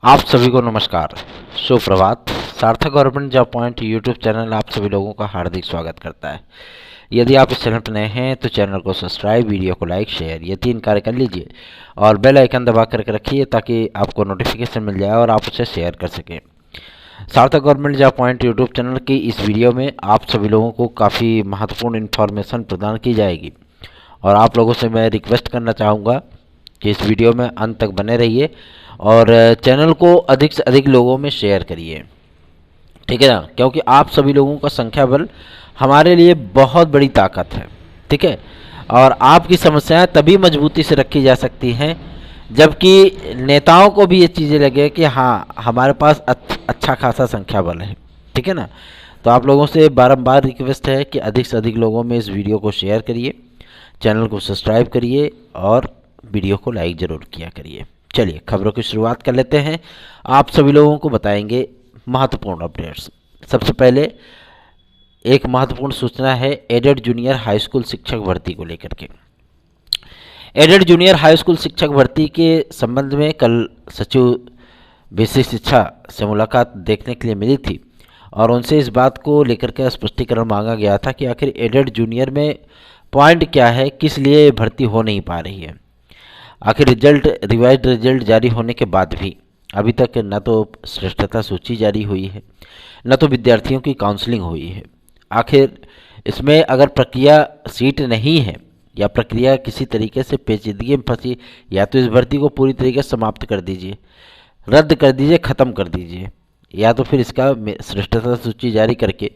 आप सभी को नमस्कार, सुप्रभात। सार्थक government job point YouTube channel आप सभी लोगों का हार्दिक स्वागत करता है। यदि आप इस चैनल पर नए हैं तो चैनल को सब्सक्राइब, वीडियो को लाइक, शेयर ये 3 कार्य कर लीजिए और बेल आइकन दबा करके रखिए ताकि आपको नोटिफिकेशन मिल जाए और आप उसे शेयर कर सकें। सार्थक government job point YouTube channel की इस वीडियो में आप सभी लोगों को काफ़ी महत्वपूर्ण इन्फॉर्मेशन प्रदान की जाएगी और आप लोगों से मैं रिक्वेस्ट करना चाहूँगा कि इस वीडियो में अंत तक बने रहिए और चैनल को अधिक से अधिक लोगों में शेयर करिए, ठीक है ना। क्योंकि आप सभी लोगों का संख्या बल हमारे लिए बहुत बड़ी ताकत है, ठीक है। और आपकी समस्याएं तभी मजबूती से रखी जा सकती हैं जबकि नेताओं को भी ये चीज़ें लगे कि हाँ हमारे पास अच्छा खासा संख्या बल है, ठीक है ना। तो आप लोगों से बारंबार रिक्वेस्ट है कि अधिक से अधिक लोगों में इस वीडियो को शेयर करिए, चैनल को सब्सक्राइब करिए और वीडियो को लाइक ज़रूर किया करिए। चलिए खबरों की शुरुआत कर लेते हैं। आप सभी लोगों को बताएंगे महत्वपूर्ण अपडेट्स। सबसे पहले एक महत्वपूर्ण सूचना है एडेड जूनियर हाई स्कूल शिक्षक भर्ती को लेकर के। एडेड जूनियर हाई स्कूल शिक्षक भर्ती के संबंध में कल सचिव बेसिक शिक्षा से मुलाकात देखने के लिए मिली थी और उनसे इस बात को लेकर के स्पष्टीकरण मांगा गया था कि आखिर एडेड जूनियर में पॉइंट क्या है, किस लिए ये भर्ती हो नहीं पा रही है। आखिर रिवाइज्ड रिजल्ट जारी होने के बाद भी अभी तक न तो श्रेष्ठता सूची जारी हुई है, न तो विद्यार्थियों की काउंसलिंग हुई है। आखिर इसमें अगर प्रक्रिया सीट नहीं है या प्रक्रिया किसी तरीके से पेचीदगी में फंसी, या तो इस भर्ती को पूरी तरीके से समाप्त कर दीजिए, रद्द कर दीजिए, ख़त्म कर दीजिए, या तो फिर इसका श्रेष्ठता सूची जारी करके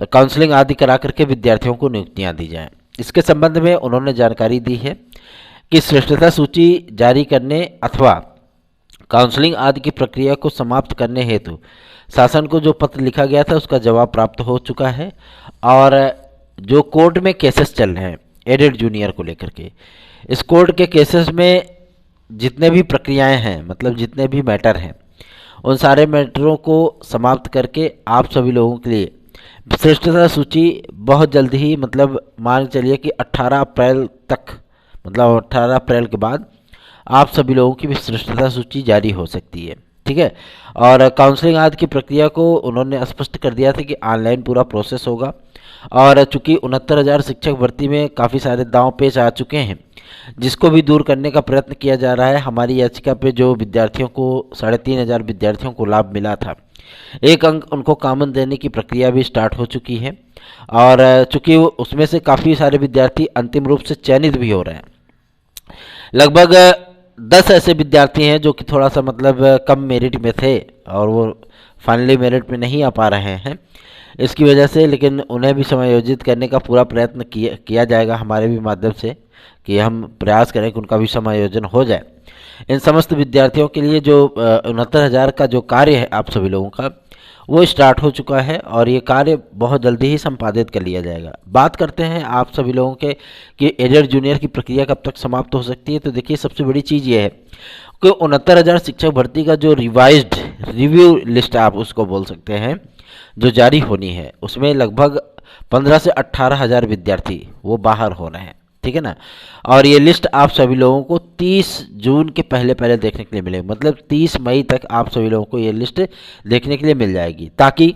काउंसलिंग आदि करा करके विद्यार्थियों को नियुक्तियाँ दी जाएँ। इसके संबंध में उन्होंने जानकारी दी है कि श्रेष्ठता सूची जारी करने अथवा काउंसलिंग आदि की प्रक्रिया को समाप्त करने हेतु शासन को जो पत्र लिखा गया था उसका जवाब प्राप्त हो चुका है और जो कोर्ट में केसेस चल रहे हैं एडेड जूनियर को लेकर के, इस कोर्ट के केसेस में जितने भी प्रक्रियाएं हैं, मतलब जितने भी मैटर हैं, उन सारे मैटरों को समाप्त करके आप सभी लोगों के लिए श्रेष्ठता सूची बहुत जल्द ही, मतलब मान के चलिए कि 18 अप्रैल तक, मतलब 18 अप्रैल के बाद आप सभी लोगों की श्रेष्ठता सूची जारी हो सकती है, ठीक है। और काउंसलिंग आदि की प्रक्रिया को उन्होंने स्पष्ट कर दिया था कि ऑनलाइन पूरा प्रोसेस होगा और चूंकि 69,000 शिक्षक भर्ती में काफ़ी सारे दांव पेच आ चुके हैं जिसको भी दूर करने का प्रयत्न किया जा रहा है। हमारी याचिका पे जो विद्यार्थियों को 3,500 विद्यार्थियों को लाभ मिला था, एक अंक उनको कॉमन देने की प्रक्रिया भी स्टार्ट हो चुकी है और चूंकि उसमें से काफ़ी सारे विद्यार्थी अंतिम रूप से चयनित भी हो रहे हैं। लगभग 10 ऐसे विद्यार्थी हैं जो कि थोड़ा सा मतलब कम मेरिट में थे और वो फाइनली मेरिट में नहीं आ पा रहे हैं इसकी वजह से, लेकिन उन्हें भी समायोजित करने का पूरा प्रयत्न किया जाएगा हमारे भी माध्यम से कि हम प्रयास करें कि उनका भी समायोजन हो जाए। इन समस्त विद्यार्थियों के लिए जो 69,000 का जो कार्य है आप सभी लोगों का, वो स्टार्ट हो चुका है और ये कार्य बहुत जल्दी ही संपादित कर लिया जाएगा। बात करते हैं आप सभी लोगों के कि एडेड जूनियर की प्रक्रिया कब तक समाप्त हो सकती है। तो देखिए सबसे बड़ी चीज़ ये है कि 69,000 शिक्षक भर्ती का जो रिवाइज्ड रिव्यू लिस्ट आप उसको बोल सकते हैं जो जारी होनी है, उसमें लगभग 15 से 18,000 विद्यार्थी वो बाहर हो रहे हैं, ठीक है ना। और ये लिस्ट आप सभी लोगों को 30 जून के पहले देखने के लिए मिलेगी, मतलब 30 मई तक आप सभी लोगों को ये लिस्ट देखने के लिए मिल जाएगी ताकि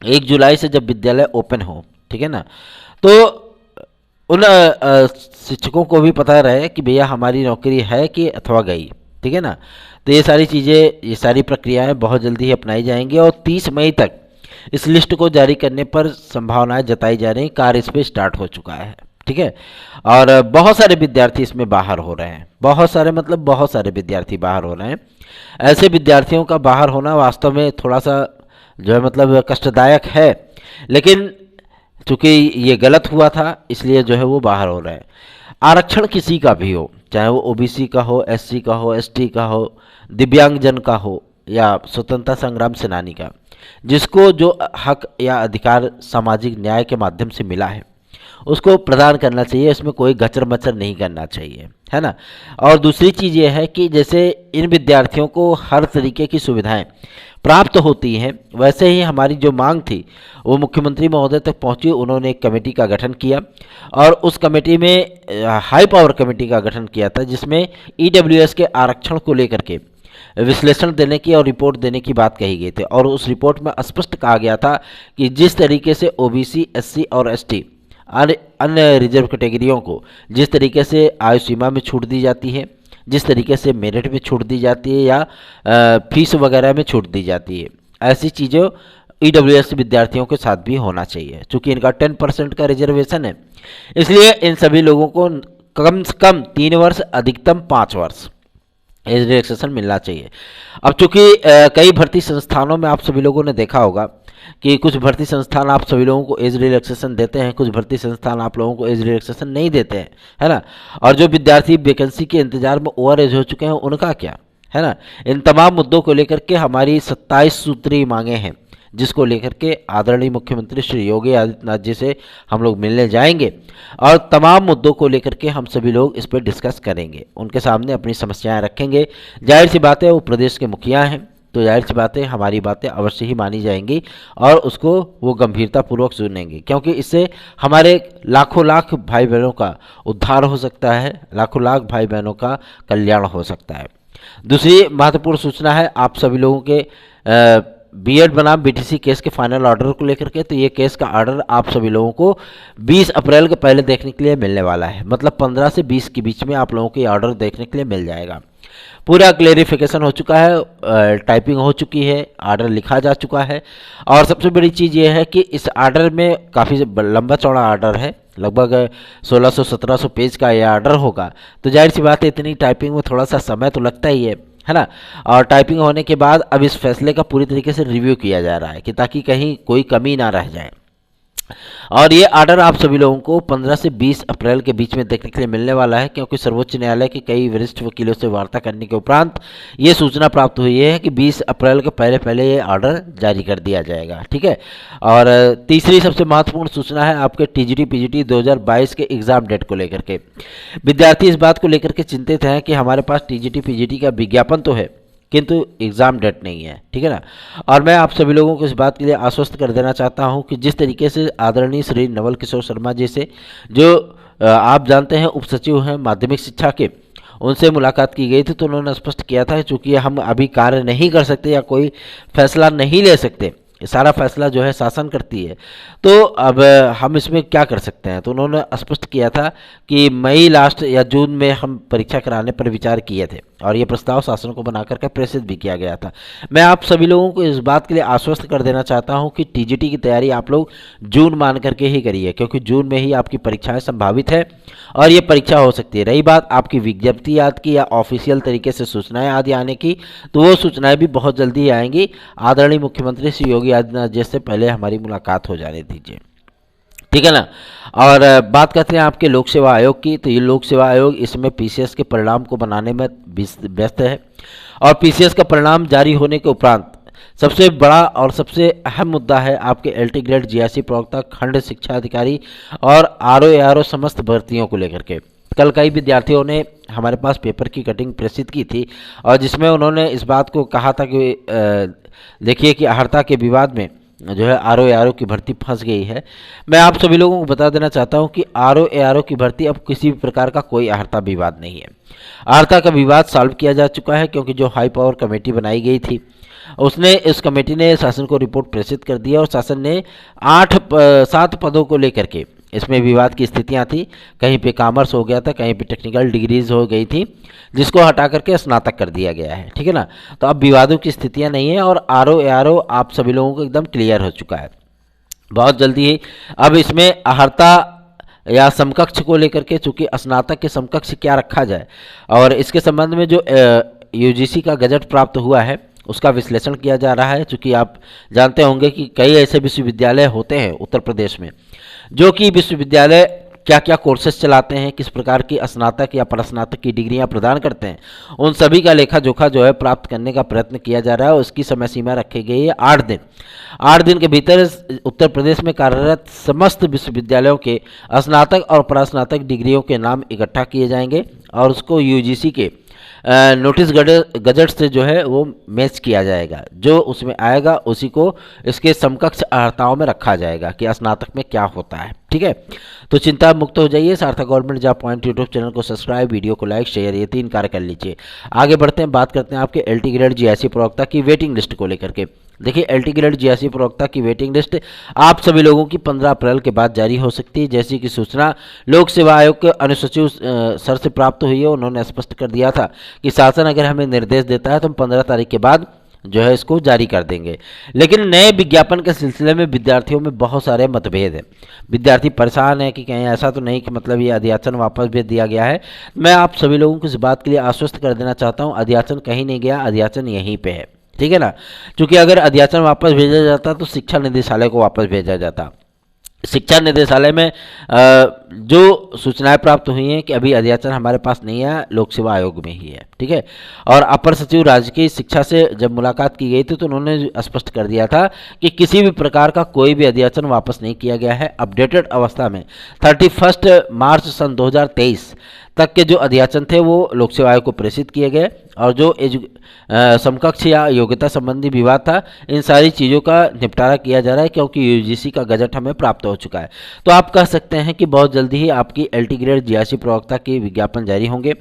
1 जुलाई से जब विद्यालय ओपन हो, ठीक है ना, तो उन शिक्षकों को भी पता रहे कि भैया हमारी नौकरी है कि अथवा गई, ठीक है ना। तो ये सारी चीज़ें, ये सारी प्रक्रियाएं बहुत जल्दी ही अपनाई जाएंगी और 30 मई तक इस लिस्ट को जारी करने पर संभावनाएं जताई जा रही, कार्य इस पर स्टार्ट हो चुका है, ठीक है। और बहुत सारे विद्यार्थी इसमें बाहर हो रहे हैं, बहुत सारे मतलब बहुत सारे विद्यार्थी बाहर हो रहे हैं। ऐसे विद्यार्थियों का बाहर होना वास्तव में थोड़ा सा जो है मतलब कष्टदायक है, लेकिन चूँकि ये गलत हुआ था इसलिए जो है वो बाहर हो रहे हैं। आरक्षण किसी का भी हो, चाहे वो ओबीसी का हो, एससी का हो, एसटी का हो, दिव्यांगजन का हो या स्वतंत्रता संग्राम सेनानी का, जिसको जो हक या अधिकार सामाजिक न्याय के माध्यम से मिला है उसको प्रदान करना चाहिए, इसमें कोई गचर मचर नहीं करना चाहिए, है ना। और दूसरी चीज़ ये है कि जैसे इन विद्यार्थियों को हर तरीके की सुविधाएं प्राप्त होती हैं, वैसे ही हमारी जो मांग थी वो मुख्यमंत्री महोदय तक पहुंची। उन्होंने एक कमेटी का गठन किया और उस कमेटी में हाई पावर कमेटी का गठन किया था जिसमें ईडब्ल्यूएस के आरक्षण को लेकर के विश्लेषण देने की और रिपोर्ट देने की बात कही गई थी। और उस रिपोर्ट में स्पष्ट कहा गया था कि जिस तरीके से ओबीसी, एससी और एसटी अन्य रिजर्व कैटेगरियों को जिस तरीके से आयु सीमा में छूट दी जाती है, जिस तरीके से मेरिट में छूट दी जाती है या फीस वगैरह में छूट दी जाती है, ऐसी चीज़ों ईडब्ल्यूएस विद्यार्थियों के साथ भी होना चाहिए। चूँकि इनका 10% का रिजर्वेशन है, इसलिए इन सभी लोगों को कम से कम 3 वर्ष, अधिकतम 5 वर्ष एज रिलैक्सेशन मिलना चाहिए। अब चूंकि कई भर्ती संस्थानों में आप सभी लोगों ने देखा होगा कि कुछ भर्ती संस्थान आप सभी लोगों को एज रिलैक्सेशन देते हैं, कुछ भर्ती संस्थान आप लोगों को एज रिलैक्सेशन नहीं देते हैं, है ना। और जो विद्यार्थी वैकेंसी के इंतजार में ओवर एज हो चुके हैं उनका क्या, है ना। इन तमाम मुद्दों को लेकर के हमारी 27 सूत्री मांगे हैं, जिसको लेकर के आदरणीय मुख्यमंत्री श्री योगी आदित्यनाथ जी से हम लोग मिलने जाएंगे और तमाम मुद्दों को लेकर के हम सभी लोग इस पर डिस्कस करेंगे, उनके सामने अपनी समस्याएं रखेंगे। जाहिर सी बात है वो प्रदेश के मुखिया हैं, तो जाहिर सी बात है हमारी बातें अवश्य ही मानी जाएंगी और उसको वो गंभीरतापूर्वक सुनेंगे, क्योंकि इससे हमारे लाखों लाख भाई बहनों का उद्धार हो सकता है, लाखों लाख भाई बहनों का कल्याण हो सकता है। दूसरी महत्वपूर्ण सूचना है आप सभी लोगों के बीएड बनाम बीटीसी केस के फाइनल ऑर्डर को लेकर के। तो ये केस का ऑर्डर आप सभी लोगों को 20 अप्रैल के पहले देखने के लिए मिलने वाला है, मतलब 15 से 20 के बीच में आप लोगों को ये ऑर्डर देखने के लिए मिल जाएगा। पूरा क्लेरिफिकेशन हो चुका है, टाइपिंग हो चुकी है, ऑर्डर लिखा जा चुका है। और सबसे बड़ी चीज़ ये है कि इस ऑर्डर में काफ़ी लंबा चौड़ा ऑर्डर है, लगभग 1600-1700 पेज का यह ऑर्डर होगा। तो जाहिर सी बात है इतनी टाइपिंग में थोड़ा सा समय तो लगता ही है ना। और टाइपिंग होने के बाद अब इस फैसले का पूरी तरीके से रिव्यू किया जा रहा है कि ताकि कहीं कोई कमी ना रह जाए। और ये ऑर्डर आप सभी लोगों को 15 से 20 अप्रैल के बीच में देखने के लिए मिलने वाला है, क्योंकि सर्वोच्च न्यायालय के कई वरिष्ठ वकीलों से वार्ता करने के उपरांत ये सूचना प्राप्त हुई है कि 20 अप्रैल के पहले पहले ये ऑर्डर जारी कर दिया जाएगा, ठीक है। और तीसरी सबसे महत्वपूर्ण सूचना है आपके टीजीटी पीजीटी 2022 के एग्जाम डेट को लेकर के। विद्यार्थी इस बात को लेकर के चिंतित हैं कि हमारे पास टीजीटी पीजीटी का विज्ञापन तो है किंतु एग्ज़ाम डेट नहीं है, ठीक है ना। और मैं आप सभी लोगों को इस बात के लिए आश्वस्त कर देना चाहता हूं कि जिस तरीके से आदरणीय श्री नवल किशोर शर्मा जी से, जो आप जानते हैं उप सचिव हैं माध्यमिक शिक्षा के, उनसे मुलाकात की गई थी, तो उन्होंने स्पष्ट किया था कि चूँकि हम अभी कार्य नहीं कर सकते या कोई फैसला नहीं ले सकते, सारा फैसला जो है शासन करती है, तो अब हम इसमें क्या कर सकते हैं। तो उन्होंने स्पष्ट किया था कि मई लास्ट या जून में हम परीक्षा कराने पर विचार किए थे और ये प्रस्ताव शासन को बनाकर के प्रेषित भी किया गया था। मैं आप सभी लोगों को इस बात के लिए आश्वस्त कर देना चाहता हूं कि टीजीटी की तैयारी आप लोग जून मान करके ही करिए, क्योंकि जून में ही आपकी परीक्षाएं संभावित है और ये परीक्षा हो सकती है। रही बात आपकी विज्ञप्ति याद की या ऑफिशियल तरीके से सूचनाएं आदि आने की, तो वो सूचनाएं भी बहुत जल्दी आएंगी। आदरणीय मुख्यमंत्री श्री योगी आदित्यनाथ जी से पहले हमारी मुलाकात हो जाने दीजिए, ठीक है ना। और बात करते हैं आपके लोक सेवा आयोग की, तो ये लोक सेवा आयोग इसमें पीसीएस के परिणाम को बनाने में व्यस्त है और पीसीएस का परिणाम जारी होने के उपरांत सबसे बड़ा और सबसे अहम मुद्दा है आपके एलटी ग्रेड जीआईसी प्रवक्ता, खंड शिक्षा अधिकारी और आरओ समस्त भर्तियों को लेकर के। कल कई विद्यार्थियों ने हमारे पास पेपर की कटिंग प्रेषित की थी और जिसमें उन्होंने इस बात को कहा था कि देखिए कि अहर्ता के विवाद में जो है आरओ की भर्ती फंस गई है। मैं आप सभी लोगों को बता देना चाहता हूं कि आरओ की भर्ती अब किसी भी प्रकार का कोई अहर्ता विवाद नहीं है। अहर्ता का विवाद सॉल्व किया जा चुका है, क्योंकि जो हाई पावर कमेटी बनाई गई थी उसने, इस कमेटी ने शासन को रिपोर्ट प्रेषित कर दिया और शासन ने 7 पदों को लेकर के इसमें विवाद की स्थितियां थी। कहीं पे कॉमर्स हो गया था, कहीं पे टेक्निकल डिग्रीज हो गई थी, जिसको हटा करके स्नातक कर दिया गया है, ठीक है ना। तो अब विवादों की स्थितियां नहीं है और आरओ आप सभी लोगों को एकदम क्लियर हो चुका है। बहुत जल्दी ही अब इसमें अहर्ता या समकक्ष को लेकर के, चूंकि स्नातक के समकक्ष क्या रखा जाए और इसके संबंध में जो यूजीसी का गजट प्राप्त हुआ है उसका विश्लेषण किया जा रहा है। चूँकि आप जानते होंगे कि कई ऐसे विश्वविद्यालय होते हैं उत्तर प्रदेश में जो कि विश्वविद्यालय क्या क्या कोर्सेज चलाते हैं, किस प्रकार की स्नातक या परास्नातक की डिग्रियां प्रदान करते हैं, उन सभी का लेखा जोखा जो है प्राप्त करने का प्रयत्न किया जा रहा है। उसकी समय सीमा रखी गई है 8 दिन। 8 दिन के भीतर उत्तर प्रदेश में कार्यरत समस्त विश्वविद्यालयों के स्नातक और परास्नातक डिग्रियों के नाम इकट्ठा किए जाएंगे और उसको यूजीसी के नोटिस गजट से जो है वो मैच किया जाएगा। जो उसमें आएगा उसी को इसके समकक्ष अहर्ताओं में रखा जाएगा कि स्नातक में क्या होता है, ठीक है, तो चिंता मुक्त हो जाइए। सार्थक government job point YouTube channel को सब्सक्राइब, वीडियो को लाइक शेयर, ये 3 कार्य कर लीजिए। आगे बढ़ते हैं, बात करते हैं आपके एलटी ग्रेड जीआईसी प्रवक्ता की वेटिंग लिस्ट को लेकर के। देखिए, एलटी ग्रेड जीआईसी प्रवक्ता की वेटिंग लिस्ट आप सभी लोगों की 15 अप्रैल के बाद जारी हो सकती है। जैसी कि सूचना लोक सेवा आयोग के अनुसचिव सर से प्राप्त हुई है, उन्होंने स्पष्ट कर दिया था कि शासन अगर हमें निर्देश देता है तो हम 15 तारीख के बाद जो है इसको जारी कर देंगे। लेकिन नए विज्ञापन के सिलसिले में विद्यार्थियों में बहुत सारे मतभेद हैं। विद्यार्थी परेशान है कि कहीं ऐसा तो नहीं कि मतलब ये अध्याचन वापस भेज दिया गया है। मैं आप सभी लोगों को इस बात के लिए आश्वस्त कर देना चाहता हूँ, अध्याचन कहीं नहीं गया, अध्याचन यहीं पे है, ठीक है ना। क्योंकि अगर अध्याचन वापस भेजा जाता तो शिक्षा निदेशालय को वापस भेजा जाता। शिक्षा निदेशालय में जो सूचनाएं प्राप्त हुई हैं कि अभी अध्याचन हमारे पास नहीं है, लोक सेवा आयोग में ही है, ठीक है। और अपर सचिव राजकीय शिक्षा से जब मुलाकात की गई थी तो उन्होंने स्पष्ट कर दिया था कि किसी भी प्रकार का कोई भी अध्याचन वापस नहीं किया गया है। अपडेटेड अवस्था में 31 मार्च सन 2023 तक के जो अध्याचन थे वो लोक सेवा आयोग को प्रेषित किए गए, और जो समकक्ष या योग्यता संबंधी विवाद था, इन सारी चीज़ों का निपटारा किया जा रहा है क्योंकि यूजीसी का गजट हमें प्राप्त हो चुका है। तो आप कह सकते हैं कि बहुत जल्दी ही आपकी एलटी ग्रेड जीआईसी प्रवक्ता के विज्ञापन जारी होंगे।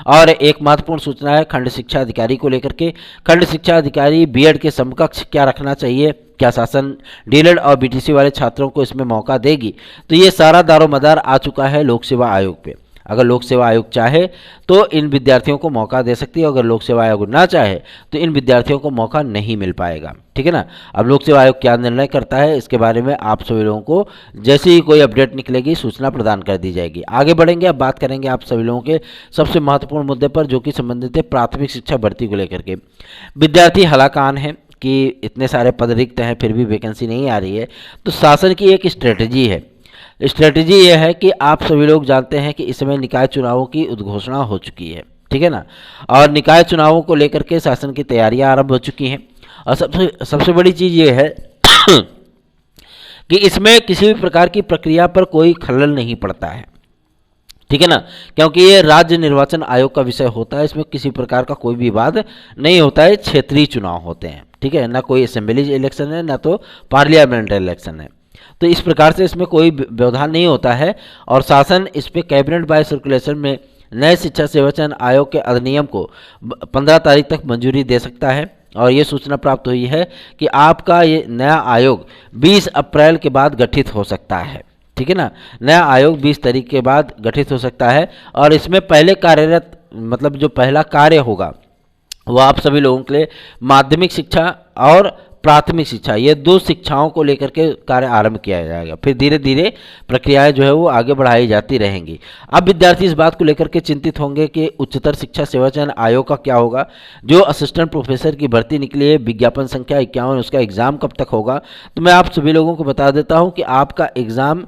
और एक महत्वपूर्ण सूचना है खंड शिक्षा अधिकारी को लेकर के। खंड शिक्षा अधिकारी बीएड के समकक्ष क्या रखना चाहिए, क्या शासन डीएलएड और बीटीसी वाले छात्रों को इसमें मौका देगी, तो ये सारा दारोमदार आ चुका है लोक सेवा आयोग पे। अगर लोक सेवा आयोग चाहे तो इन विद्यार्थियों को मौका दे सकती है, अगर लोक सेवा आयोग ना चाहे तो इन विद्यार्थियों को मौका नहीं मिल पाएगा, ठीक है ना। अब लोक सेवा आयोग क्या निर्णय करता है इसके बारे में आप सभी लोगों को जैसे ही कोई अपडेट निकलेगी सूचना प्रदान कर दी जाएगी। आगे बढ़ेंगे, अब बात करेंगे आप सभी लोगों के सबसे महत्वपूर्ण मुद्दे पर जो कि संबंधित है प्राथमिक शिक्षा भर्ती को लेकर के। विद्यार्थी हलाकान है कि इतने सारे पद रिक्त हैं फिर भी वैकेंसी नहीं आ रही है। तो शासन की एक स्ट्रेटजी है, स्ट्रेटजी ये है कि आप सभी लोग जानते हैं कि इस समय निकाय चुनावों की उद्घोषणा हो चुकी है, ठीक है ना। और निकाय चुनावों को लेकर के शासन की तैयारियां आरंभ हो चुकी हैं। और सबसे बड़ी चीज़ ये है कि इसमें किसी भी प्रकार की प्रक्रिया पर कोई खलल नहीं पड़ता है, ठीक है ना, क्योंकि ये राज्य निर्वाचन आयोग का विषय होता है। इसमें किसी प्रकार का कोई विवाद नहीं होता है। क्षेत्रीय चुनाव होते हैं, ठीक है ना, कोई असेंबली इलेक्शन है ना तो पार्लियामेंट इलेक्शन है। तो इस प्रकार से इसमें कोई व्यवधान नहीं होता है। और शासन इस पे कैबिनेट बाय सर्कुलेशन में नए शिक्षा सेवा चयन आयोग के अधिनियम को 15 तारीख तक मंजूरी दे सकता है। और ये सूचना प्राप्त हुई है कि आपका ये नया आयोग 20 अप्रैल के बाद गठित हो सकता है, ठीक है ना। नया आयोग 20 तारीख के बाद गठित हो सकता है। और इसमें पहले कार्यरत मतलब जो पहला कार्य होगा वो आप सभी लोगों के लिए माध्यमिक शिक्षा और प्राथमिक शिक्षा, ये 2 शिक्षाओं को लेकर के कार्य आरंभ किया जाएगा। फिर धीरे धीरे प्रक्रियाएं जो है वो आगे बढ़ाई जाती रहेंगी। अब विद्यार्थी इस बात को लेकर के चिंतित होंगे कि उच्चतर शिक्षा सेवा चयन आयोग का क्या होगा। जो असिस्टेंट प्रोफेसर की भर्ती निकली है विज्ञापन संख्या 51, उसका एग्ज़ाम कब तक होगा। तो मैं आप सभी लोगों को बता देता हूँ कि आपका एग्ज़ाम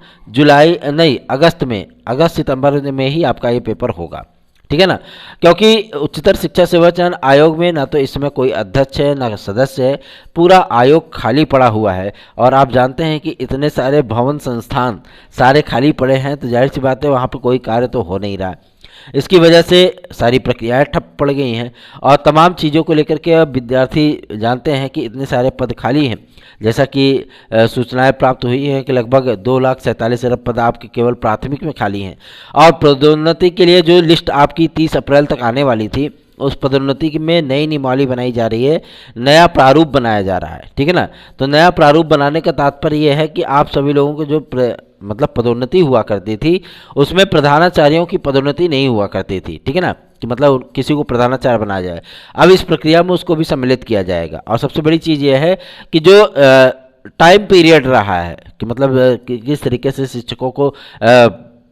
अगस्त सितंबर में ही आपका ये पेपर होगा, ठीक है ना। क्योंकि उच्चतर शिक्षा सेवा चयन आयोग में ना तो इसमें कोई अध्यक्ष है ना सदस्य है, पूरा आयोग खाली पड़ा हुआ है। और आप जानते हैं कि इतने सारे भवन संस्थान सारे खाली पड़े हैं, तो जाहिर सी बात है वहाँ पर कोई कार्य तो हो नहीं रहा है। इसकी वजह से सारी प्रक्रियाएं ठप पड़ गई हैं। और तमाम चीज़ों को लेकर के अब विद्यार्थी जानते हैं कि इतने सारे पद खाली हैं। जैसा कि सूचनाएं प्राप्त हुई हैं कि लगभग 2,47,000 पद आपके केवल प्राथमिक में खाली हैं। और पदोन्नति के लिए जो लिस्ट आपकी 30 अप्रैल तक आने वाली थी, उस पदोन्नति में नई नियमावली बनाई जा रही है, नया प्रारूप बनाया जा रहा है, ठीक है ना। तो नया प्रारूप बनाने का तात्पर्य यह है कि आप सभी लोगों को जो मतलब पदोन्नति हुआ करती थी उसमें प्रधानाचार्यों की पदोन्नति नहीं हुआ करती थी, ठीक है ना, कि मतलब किसी को प्रधानाचार्य बनाया जाए। अब इस प्रक्रिया में उसको भी सम्मिलित किया जाएगा। और सबसे बड़ी चीज़ यह है कि जो टाइम पीरियड रहा है कि मतलब किस तरीके से शिक्षकों को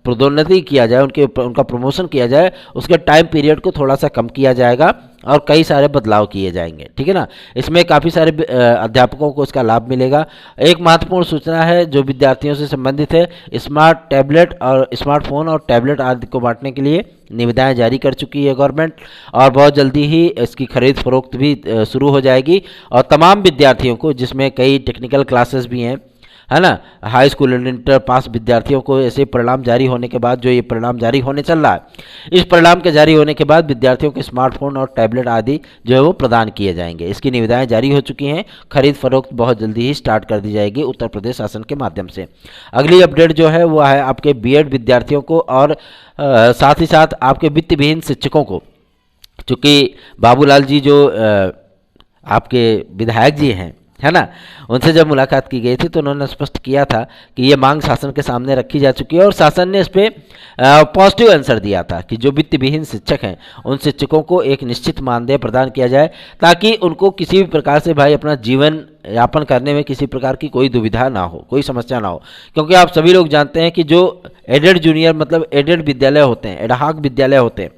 पदोन्नति किया जाए, उनका प्रमोशन किया जाए, उसके टाइम पीरियड को थोड़ा सा कम किया जाएगा और कई सारे बदलाव किए जाएंगे, ठीक है ना। इसमें काफ़ी सारे अध्यापकों को इसका लाभ मिलेगा। एक महत्वपूर्ण सूचना है जो विद्यार्थियों से संबंधित है, स्मार्ट टैबलेट और स्मार्टफोन और टैबलेट आदि को बांटने के लिए निविदाएं जारी कर चुकी है गवर्नमेंट। और बहुत जल्दी ही इसकी खरीद फरोख्त भी शुरू हो जाएगी। और तमाम विद्यार्थियों को, जिसमें कई टेक्निकल क्लासेस भी हैं, है ना, high school and inter pass विद्यार्थियों को ऐसे परिणाम जारी होने के बाद, जो ये परिणाम जारी होने चल रहा है, इस परिणाम के जारी होने के बाद विद्यार्थियों को स्मार्टफोन और टैबलेट आदि जो है वो प्रदान किए जाएंगे। इसकी निविदाएं जारी हो चुकी हैं। खरीद फरोख्त बहुत जल्दी ही स्टार्ट कर दी जाएगी उत्तर प्रदेश शासन के माध्यम से। अगली अपडेट जो है वो है आपके बीएड विद्यार्थियों को और साथ ही साथ आपके वित्त विहीन शिक्षकों को। चूँकि बाबूलाल जी जो आपके विधायक जी हैं, है ना, उनसे जब मुलाकात की गई थी तो उन्होंने स्पष्ट किया था कि ये मांग शासन के सामने रखी जा चुकी है और शासन ने इस पर पॉजिटिव आंसर दिया था कि जो वित्त विहीन शिक्षक हैं उन शिक्षकों को एक निश्चित मानदेय प्रदान किया जाए, ताकि उनको किसी भी प्रकार से भाई अपना जीवन यापन करने में किसी प्रकार की कोई दुविधा ना हो, कोई समस्या ना हो। क्योंकि आप सभी लोग जानते हैं कि जो एडेड जूनियर मतलब एडेड विद्यालय होते हैं, एडहॉक विद्यालय होते हैं,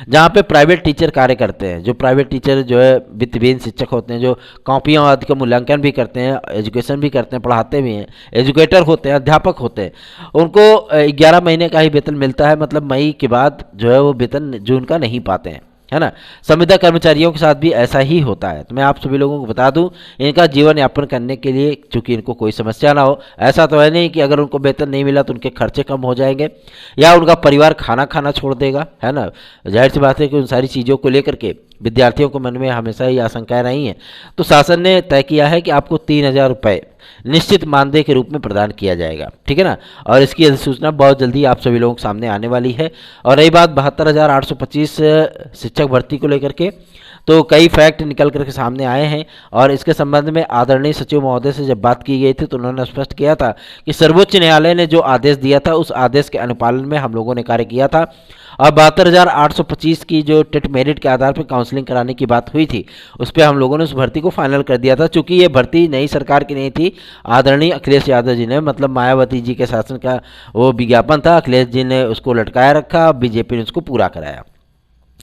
जहाँ पे प्राइवेट टीचर कार्य करते हैं, जो प्राइवेट टीचर जो है वित्त विहीन शिक्षक होते हैं, जो कॉपियों आदि का मूल्यांकन भी करते हैं, एजुकेशन भी करते हैं, पढ़ाते भी हैं, एजुकेटर होते हैं, अध्यापक होते हैं, उनको 11 महीने का ही वेतन मिलता है। मतलब मई के बाद जो है वो वेतन जून का नहीं पाते हैं, है ना। संविदा कर्मचारियों के साथ भी ऐसा ही होता है। तो मैं आप सभी लोगों को बता दूं, इनका जीवन यापन करने के लिए चूंकि इनको कोई समस्या ना हो, ऐसा तो है नहीं कि अगर उनको वेतन नहीं मिला तो उनके खर्चे कम हो जाएंगे या उनका परिवार खाना खाना छोड़ देगा, है ना। जाहिर सी बात है कि उन सारी चीज़ों को लेकर के विद्यार्थियों को मन में हमेशा ही आशंकाएं रही हैं। तो शासन ने तय किया है कि आपको 3,000 रुपये निश्चित मानदेय के रूप में प्रदान किया जाएगा, ठीक है ना। और इसकी अधिसूचना बहुत जल्दी आप सभी लोगों के सामने आने वाली है। और रही बात 72,825 शिक्षक भर्ती को लेकर के, तो कई फैक्ट निकल करके सामने आए हैं और इसके संबंध में आदरणीय सचिव महोदय से जब बात की गई थी तो उन्होंने स्पष्ट किया था कि सर्वोच्च न्यायालय ने जो आदेश दिया था उस आदेश के अनुपालन में हम लोगों ने कार्य किया था। और 72,825 की जो टेट मेरिट के आधार पर काउंसलिंग कराने की बात हुई थी, उस पर हम लोगों ने उस भर्ती को फाइनल कर दिया था। चूंकि ये भर्ती नई सरकार की नहीं थी, आदरणीय अखिलेश यादव जी ने, मतलब मायावती जी के शासन का वो विज्ञापन था, अखिलेश जी ने उसको लटकाया रखा, बीजेपी ने उसको पूरा कराया,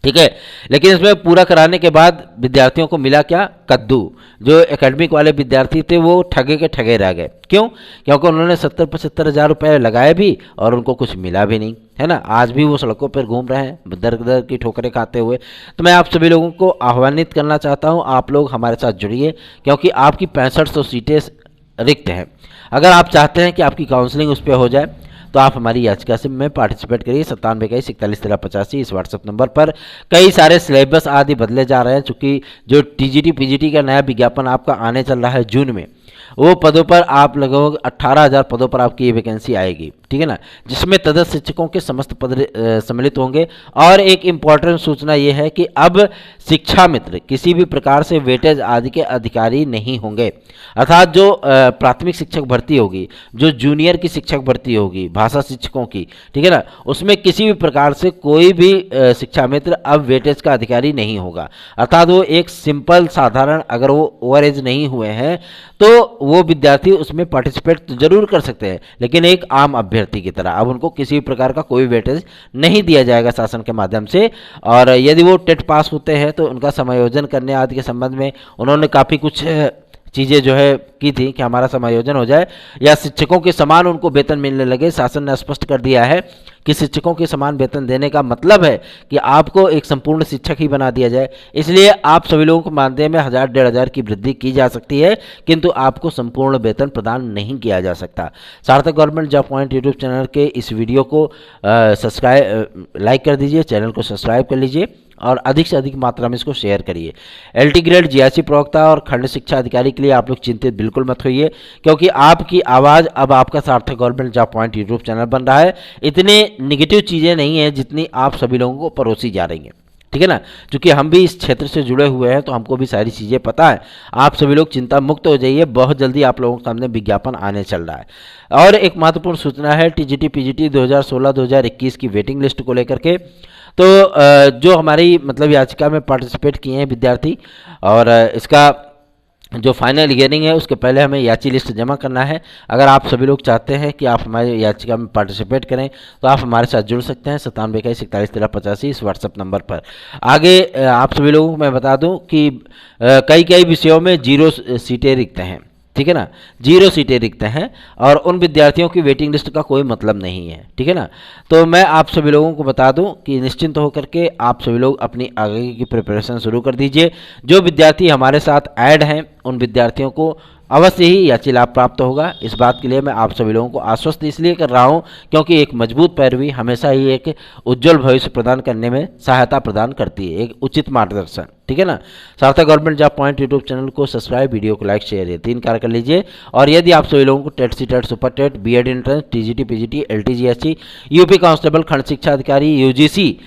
ठीक है। लेकिन इसमें पूरा कराने के बाद विद्यार्थियों को मिला क्या? कद्दू। जो एकेडमिक वाले विद्यार्थी थे वो ठगे के ठगे रह गए। क्यों? क्योंकि उन्होंने 70-75 हज़ार रुपये लगाए भी और उनको कुछ मिला भी नहीं, है ना। आज भी वो सड़कों पर घूम रहे हैं दर दर की ठोकरें खाते हुए। तो मैं आप सभी लोगों को आह्वानित करना चाहता हूँ, आप लोग हमारे साथ जुड़िए, क्योंकि आपकी 6500 सीटें रिक्त हैं। अगर आप चाहते हैं कि आपकी काउंसलिंग उस पर हो जाए तो आप हमारी याचिका से में पार्टिसिपेट करिए। 9721411385 इस व्हाट्सएप नंबर पर। कई सारे सिलेबस आदि बदले जा रहे हैं, चूँकि जो टीजीटी पीजीटी का नया विज्ञापन आपका आने चल रहा है जून में, वो पदों पर आप लगभग 18,000 पदों पर आपकी ये वैकेंसी आएगी, ठीक है ना, जिसमें तदस्थ शिक्षकों के समस्त पद सम्मिलित होंगे। और एक इम्पॉर्टेंट सूचना ये है कि अब शिक्षा मित्र किसी भी प्रकार से वेटेज आदि के अधिकारी नहीं होंगे। अर्थात जो प्राथमिक शिक्षक भर्ती होगी, जो जूनियर की शिक्षक भर्ती होगी भाषा शिक्षकों की, ठीक है ना, उसमें किसी भी प्रकार से कोई भी शिक्षा मित्र अब वेटेज का अधिकारी नहीं होगा। अर्थात वो एक सिंपल साधारण, अगर वो ओवर एज नहीं हुए हैं तो वो विद्यार्थी उसमें पार्टिसिपेट तो जरूर कर सकते हैं, लेकिन एक आम अभ्यर्थी की तरह। अब उनको किसी भी प्रकार का कोई वेटेज नहीं दिया जाएगा शासन के माध्यम से। और यदि वो टेट पास होते हैं तो उनका समायोजन करने आदि के संबंध में उन्होंने काफ़ी कुछ चीज़ें जो है की थी कि हमारा समायोजन हो जाए या शिक्षकों के समान उनको वेतन मिलने लगे। शासन ने स्पष्ट कर दिया है कि शिक्षकों के समान वेतन देने का मतलब है कि आपको एक संपूर्ण शिक्षक ही बना दिया जाए। इसलिए आप सभी लोगों को मानदेय में 1,000-1,500 की वृद्धि की जा सकती है, किंतु आपको संपूर्ण वेतन प्रदान नहीं किया जा सकता। सार्थक government job point YouTube channel के इस वीडियो को लाइक कर दीजिए, चैनल को सब्सक्राइब कर लीजिए और अधिक से अधिक मात्रा में इसको शेयर करिए। एलटी ग्रेड जीआईसी प्रवक्ता और खंड शिक्षा अधिकारी के लिए आप लोग चिंतित बिल्कुल मत होइए, क्योंकि आपकी आवाज़ अब आपका सार्थक government job point YouTube channel बन रहा है। इतने निगेटिव चीज़ें नहीं हैं जितनी आप सभी लोगों को परोसी जा रही हैं, ठीक है ना। क्योंकि हम भी इस क्षेत्र से जुड़े हुए हैं तो हमको भी सारी चीज़ें पता है। आप सभी लोग चिंता मुक्त हो जाइए, बहुत जल्दी आप लोगों के सामने विज्ञापन आने चल रहा है। और एक महत्वपूर्ण सूचना है टीजीटी पीजीटी 2016-2021 की वेटिंग लिस्ट को लेकर के। तो जो हमारी मतलब याचिका में पार्टिसिपेट किए हैं विद्यार्थी, और इसका जो फाइनल हियरिंग है उसके पहले हमें याची लिस्ट जमा करना है। अगर आप सभी लोग चाहते हैं कि आप हमारी याचिका में पार्टिसिपेट करें तो आप हमारे साथ जुड़ सकते हैं 9721411385 इस व्हाट्सएप नंबर पर। आगे आप सभी लोगों को मैं बता दूं कि कई विषयों में 0 सीटें रिक्त हैं, ठीक है ना, 0 सीटें रिक्त हैं और उन विद्यार्थियों की वेटिंग लिस्ट का कोई मतलब नहीं है, ठीक है ना। तो मैं आप सभी लोगों को बता दूं कि निश्चिंत होकर के आप सभी लोग अपनी आगे की प्रिपरेशन शुरू कर दीजिए। जो विद्यार्थी हमारे साथ ऐड हैं उन विद्यार्थियों को अवश्य ही याची लाभ प्राप्त होगा। इस बात के लिए मैं आप सभी लोगों को आश्वस्त इसलिए कर रहा हूं क्योंकि एक मजबूत पैरवी हमेशा ही एक उज्जवल भविष्य प्रदान करने में सहायता प्रदान करती है, एक उचित मार्गदर्शन। ठीक है ना। सार्थक government job point YouTube channel को सब्सक्राइब, वीडियो को लाइक शेयर, ये 3 कार्य कर लीजिए। और यदि आप सभी लोगों को TET C TET, super TET, BEd entrance, TGT, PGT, LTGSC, UP constable, खंड शिक्षा अधिकारी, यूजीसी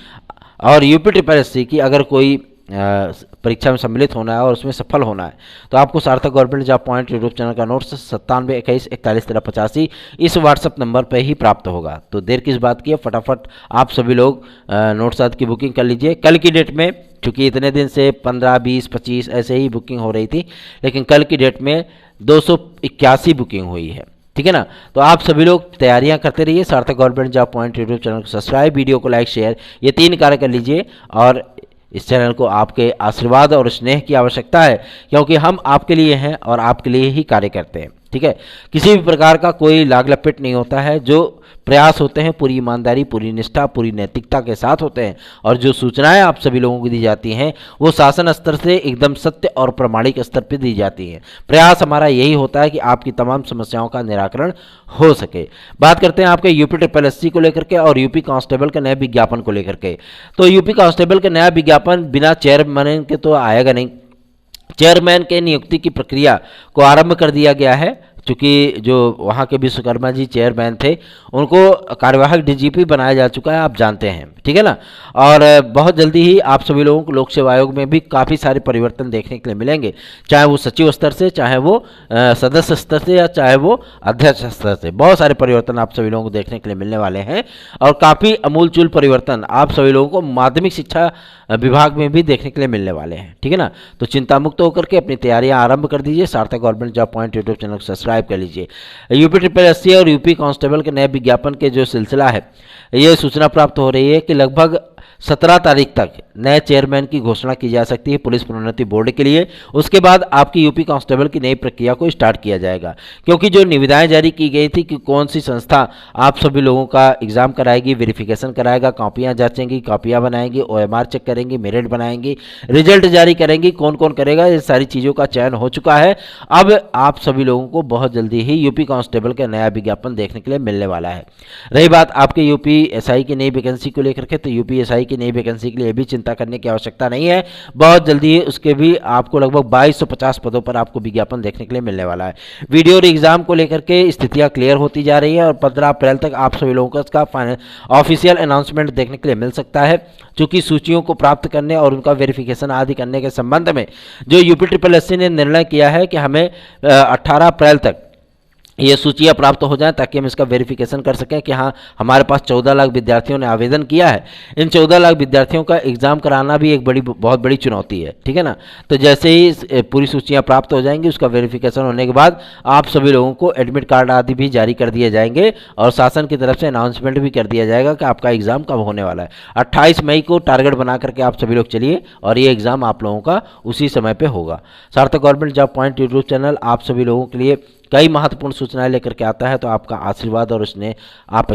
और यूपी ट्रिपल एससी की अगर कोई परीक्षा में सम्मिलित होना है और उसमें सफल होना है तो आपको सार्थक government job point YouTube channel का नोट्स 9721411385 इस व्हाट्सअप नंबर पर ही प्राप्त होगा। तो देर किस बात की है, फटाफट आप सभी लोग नोट्स आदि की बुकिंग कर लीजिए। कल की डेट में, क्योंकि इतने दिन से 15, 20, 25 ऐसे ही बुकिंग हो रही थी, लेकिन कल की डेट में 281 बुकिंग हुई है। ठीक है ना। तो आप सभी लोग तैयारियां करते रहिए। सार्थक government job point YouTube channel को सब्सक्राइब, वीडियो को लाइक शेयर, ये 3 कार्य कर लीजिए। और इस चैनल को आपके आशीर्वाद और स्नेह की आवश्यकता है क्योंकि हम आपके लिए हैं और आपके लिए ही कार्य करते हैं। ठीक है। किसी भी प्रकार का कोई लाग लपेट नहीं होता है। जो प्रयास होते हैं पूरी ईमानदारी, पूरी निष्ठा, पूरी नैतिकता के साथ होते हैं और जो सूचनाएं आप सभी लोगों को दी जाती हैं वो शासन स्तर से एकदम सत्य और प्रामाणिक स्तर पर दी जाती हैं। प्रयास हमारा यही होता है कि आपकी तमाम समस्याओं का निराकरण हो सके। बात करते हैं आपके यूपी ट्रिपल एससी को लेकर के और यूपी कांस्टेबल के नए विज्ञापन को लेकर के। तो यूपी कांस्टेबल का नया विज्ञापन बिना चेयरमैन के तो आएगा नहीं। चेयरमैन के नियुक्ति की प्रक्रिया को आरंभ कर दिया गया है, चूँकि जो वहाँ के विश्वकर्मा जी चेयरमैन थे उनको कार्यवाहक डीजीपी बनाया जा चुका है, आप जानते हैं। ठीक है ना। और बहुत जल्दी ही आप सभी लोगों को लोक सेवा आयोग में भी काफ़ी सारे परिवर्तन देखने के लिए मिलेंगे, चाहे वो सचिव स्तर से, चाहे वो सदस्य स्तर से, या चाहे वो अध्यक्ष स्तर से। बहुत सारे परिवर्तन आप सभी लोगों को देखने के लिए मिलने वाले हैं और काफ़ी अमूलचूल परिवर्तन आप सभी लोगों को माध्यमिक शिक्षा विभाग में भी देखने के लिए मिलने वाले हैं। ठीक है ना। तो चिंता मुक्त होकर के अपनी तैयारियां आरंभ कर दीजिए। सार्थक government job point YouTube channel को सब्सक्राइब कर लीजिए। यूपी ट्रिपल एससी और यूपी कांस्टेबल के नए विज्ञापन के जो सिलसिला है, ये सूचना प्राप्त हो रही है कि लगभग 17 तारीख तक नए चेयरमैन की घोषणा की जा सकती है पुलिस प्रोन्नति बोर्ड के लिए। उसके बाद आपकी यूपी कांस्टेबल की नई प्रक्रिया को स्टार्ट किया जाएगा, क्योंकि जो निविदाएं जारी की गई थी कि कौन सी संस्था आप सभी लोगों का एग्जाम कराएगी, वेरिफिकेशन कराएगा, कॉपियां जांचेंगी, कॉपियां बनाएंगी, ओएमआर चेक करेंगी, मेरिट बनाएंगी, रिजल्ट जारी करेंगी, कौन कौन करेगा, ये सारी चीज़ों का चयन हो चुका है। अब आप सभी लोगों को बहुत जल्दी ही यूपी कांस्टेबल का नया विज्ञापन देखने के लिए मिलने वाला है। रही बात आपके यूपी एसआई की नई वैकेंसी को लेकर के, तो यूपी एसआई की नई वैकेंसी के लिए भी चिंता करने की आवश्यकता नहीं है। बहुत जल्दी ही उसके भी आपको लगभग 2250 पदों पर आपको विज्ञापन देखने के लिए मिलने वाला है। वीडियो और एग्जाम को लेकर के स्थितियां क्लियर होती जा रही है और 15 अप्रैल तक आप सभी लोगों को इसका ऑफिशियल अनाउंसमेंट देखने के लिए मिल सकता है। चूंकि सूचियों को प्राप्त करने और उनका वेरिफिकेशन आदि करने के संबंध में जो यूपी ट्रिपल एससी ने निर्णय किया है कि हमें 18 अप्रैल तक ये सूचियाँ प्राप्त हो जाएं ताकि हम इसका वेरिफिकेशन कर सकें कि हाँ हमारे पास 14 लाख विद्यार्थियों ने आवेदन किया है। इन 14 लाख विद्यार्थियों का एग्ज़ाम कराना भी एक बहुत बड़ी चुनौती है। ठीक है ना। तो जैसे ही पूरी सूचियाँ प्राप्त हो जाएंगी, उसका वेरिफिकेशन होने के बाद आप सभी लोगों को एडमिट कार्ड आदि भी जारी कर दिए जाएंगे और शासन की तरफ से अनाउंसमेंट भी कर दिया जाएगा कि आपका एग्ज़ाम कब होने वाला है। 28 मई को टारगेट बना करके आप सभी लोग चलिए और ये एग्ज़ाम आप लोगों का उसी समय पर होगा। सार्थक government job point YouTube channel आप सभी लोगों के लिए कई महत्वपूर्ण सूचनाएं लेकर के आता है, तो आपका आशीर्वाद और स्नेह आप